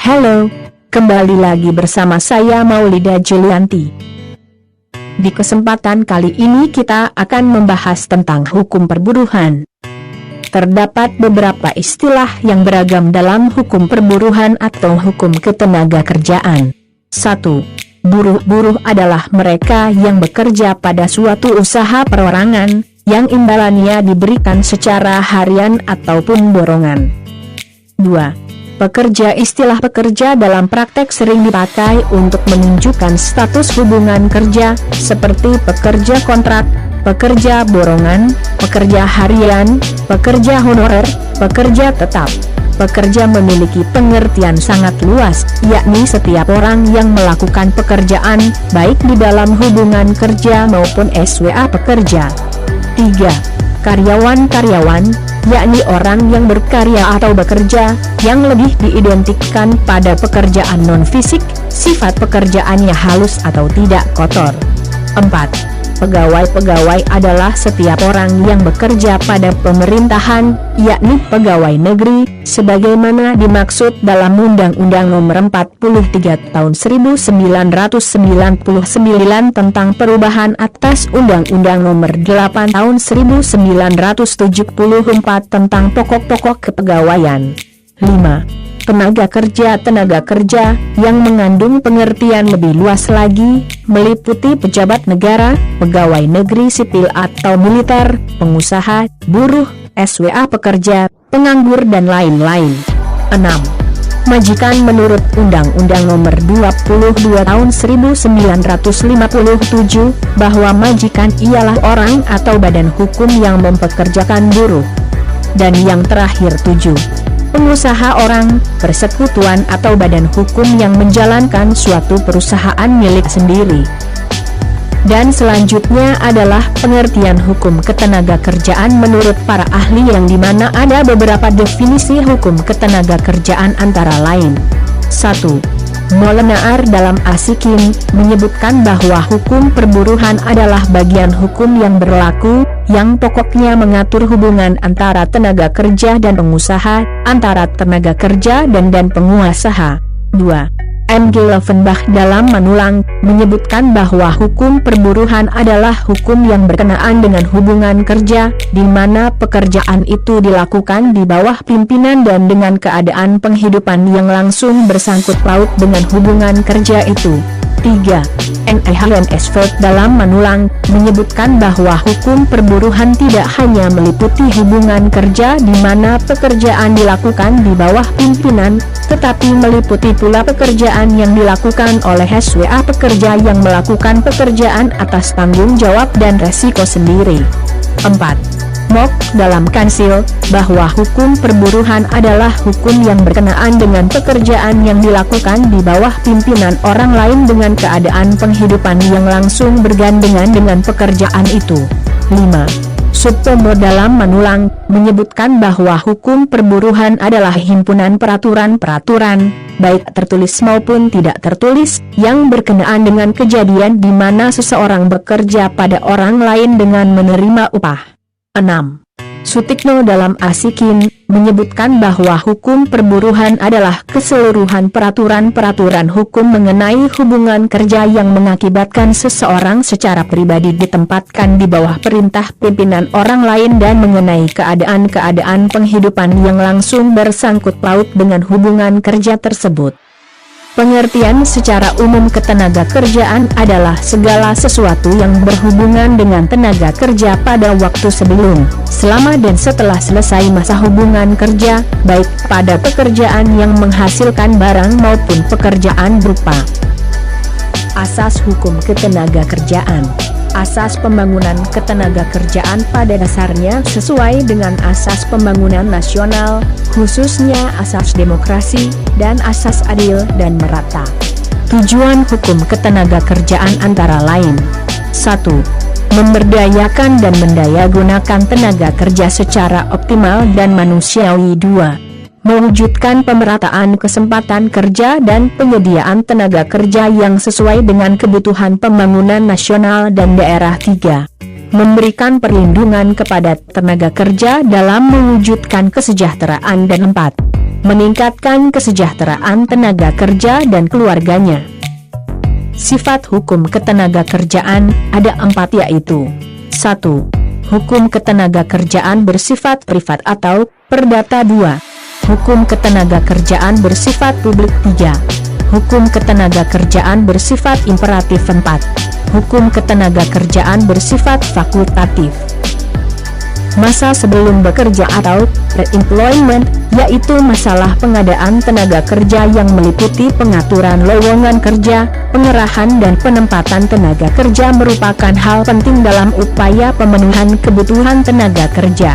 Halo, kembali lagi bersama saya Maulida Julianti. Di kesempatan kali ini kita akan membahas tentang hukum perburuhan. Terdapat beberapa istilah yang beragam dalam hukum perburuhan atau hukum ketenaga kerjaan. 1. Buruh adalah mereka yang bekerja pada suatu usaha perorangan, yang imbalannya diberikan secara harian ataupun borongan. 2. Pekerja. Istilah pekerja dalam praktek sering dipakai untuk menunjukkan status hubungan kerja, seperti pekerja kontrak, pekerja borongan, pekerja harian, pekerja honorer, pekerja tetap. Pekerja memiliki pengertian sangat luas, yakni setiap orang yang melakukan pekerjaan, baik di dalam hubungan kerja maupun SWA pekerja. 3. Karyawan, yakni orang yang berkarya atau bekerja, yang lebih diidentikan pada pekerjaan non-fisik, sifat pekerjaannya halus atau tidak kotor. 4. Pegawai adalah setiap orang yang bekerja pada pemerintahan, yakni pegawai negeri, sebagaimana dimaksud dalam Undang-Undang Nomor 43 Tahun 1999 tentang perubahan atas Undang-Undang Nomor 8 Tahun 1974 tentang pokok-pokok kepegawaian. 5. Tenaga kerja yang mengandung pengertian lebih luas lagi, meliputi pejabat negara, pegawai negeri sipil atau militer, pengusaha, buruh, SWA pekerja, penganggur dan lain-lain. 6. Majikan. Menurut Undang-Undang Nomor 22 Tahun 1957, bahwa majikan ialah orang atau badan hukum yang mempekerjakan buruh. Dan yang terakhir 7. Pengusaha. Orang, persekutuan atau badan hukum yang menjalankan suatu perusahaan milik sendiri. Dan selanjutnya adalah pengertian hukum ketenaga kerjaan menurut para ahli, yang dimana ada beberapa definisi hukum ketenaga kerjaan antara lain. 1. Molenaar dalam Asikin menyebutkan bahwa hukum perburuhan adalah bagian hukum yang berlaku, yang pokoknya mengatur hubungan antara tenaga kerja dan pengusaha, antara tenaga kerja dan pengusaha. 2. M. G. Lovenbach dalam Manulang menyebutkan bahwa hukum perburuhan adalah hukum yang berkenaan dengan hubungan kerja, di mana pekerjaan itu dilakukan di bawah pimpinan dan dengan keadaan penghidupan yang langsung bersangkut paut dengan hubungan kerja itu. 3. N. Esveld dalam Manulang menyebutkan bahwa hukum perburuhan tidak hanya meliputi hubungan kerja di mana pekerjaan dilakukan di bawah pimpinan, tetapi meliputi pula pekerjaan yang dilakukan oleh SWA pekerja yang melakukan pekerjaan atas tanggung jawab dan resiko sendiri. 4. Mock dalam Kansil, bahwa hukum perburuhan adalah hukum yang berkenaan dengan pekerjaan yang dilakukan di bawah pimpinan orang lain dengan keadaan penghidupan yang langsung bergandengan dengan pekerjaan itu. 5. Sutomo dalam Manulang menyebutkan bahwa hukum perburuhan adalah himpunan peraturan-peraturan, baik tertulis maupun tidak tertulis, yang berkenaan dengan kejadian di mana seseorang bekerja pada orang lain dengan menerima upah. 6. Sutikno dalam Asikin menyebutkan bahwa hukum perburuhan adalah keseluruhan peraturan-peraturan hukum mengenai hubungan kerja yang mengakibatkan seseorang secara pribadi ditempatkan di bawah perintah pimpinan orang lain dan mengenai keadaan-keadaan penghidupan yang langsung bersangkut paut dengan hubungan kerja tersebut. Pengertian secara umum ketenaga kerjaan adalah segala sesuatu yang berhubungan dengan tenaga kerja pada waktu sebelum, selama dan setelah selesai masa hubungan kerja, baik pada pekerjaan yang menghasilkan barang maupun pekerjaan berupa. Asas hukum ketenaga kerjaan. Asas pembangunan ketenaga kerjaan pada dasarnya sesuai dengan asas pembangunan nasional, khususnya asas demokrasi, dan asas adil dan merata. Tujuan hukum ketenaga kerjaan antara lain: 1. Memberdayakan dan mendayagunakan tenaga kerja secara optimal dan manusiawi. 2. Mewujudkan pemerataan kesempatan kerja dan penyediaan tenaga kerja yang sesuai dengan kebutuhan pembangunan nasional dan daerah. 3. Memberikan perlindungan kepada tenaga kerja dalam mewujudkan kesejahteraan. Dan 4. meningkatkan kesejahteraan tenaga kerja dan keluarganya. Sifat hukum ketenagakerjaan ada 4 yaitu: 1. Hukum ketenagakerjaan bersifat privat atau perdata. 2. Hukum ketenagakerjaan bersifat publik. 3. Hukum ketenagakerjaan bersifat imperatif. 4. Hukum ketenagakerjaan bersifat fakultatif. Masa sebelum bekerja atau pre-employment, yaitu masalah pengadaan tenaga kerja yang meliputi pengaturan lowongan kerja, pengerahan dan penempatan tenaga kerja merupakan hal penting dalam upaya pemenuhan kebutuhan tenaga kerja.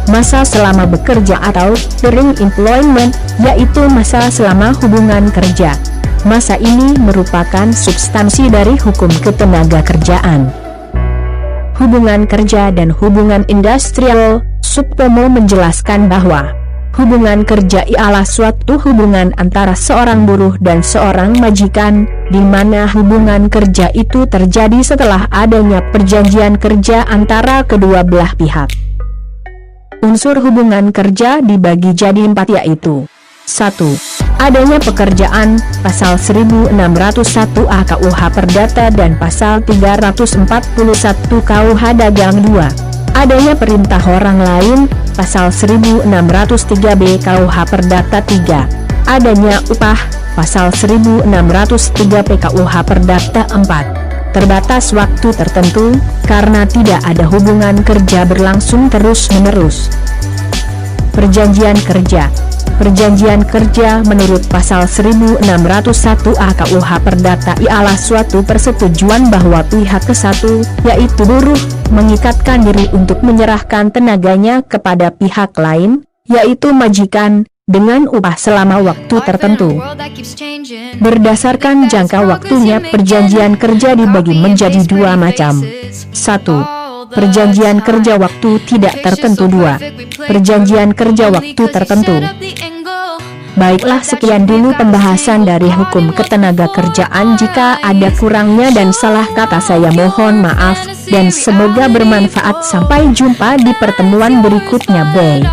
Masa selama bekerja atau during employment, yaitu masa selama hubungan kerja. Masa ini merupakan substansi dari hukum ketenagakerjaan. Hubungan kerja dan hubungan industrial. Subpomo menjelaskan bahwa hubungan kerja ialah suatu hubungan antara seorang buruh dan seorang majikan, di mana hubungan kerja itu terjadi setelah adanya perjanjian kerja antara kedua belah pihak. Unsur hubungan kerja dibagi jadi 4 yaitu: 1. Adanya pekerjaan, pasal 1601A KUH Perdata dan pasal 341 KUH Dagang. 2. Adanya perintah orang lain, pasal 1603B KUH Perdata. 3. Adanya upah, pasal 1603 PKUH Perdata. 4. Terbatas waktu tertentu, karena tidak ada hubungan kerja berlangsung terus-menerus. Perjanjian kerja. Perjanjian kerja menurut pasal 1601A KUH Perdata ialah suatu persetujuan bahwa pihak ke-1, yaitu buruh, mengikatkan diri untuk menyerahkan tenaganya kepada pihak lain, yaitu majikan, dengan upah selama waktu tertentu. Berdasarkan jangka waktunya, perjanjian kerja dibagi menjadi 2 macam. 1. Perjanjian kerja waktu tidak tertentu. 2. Perjanjian kerja waktu tertentu. Baiklah, sekian dulu pembahasan dari hukum ketenagakerjaan. Jika ada kurangnya dan salah kata saya mohon maaf, dan semoga bermanfaat. Sampai jumpa di pertemuan berikutnya. Bye.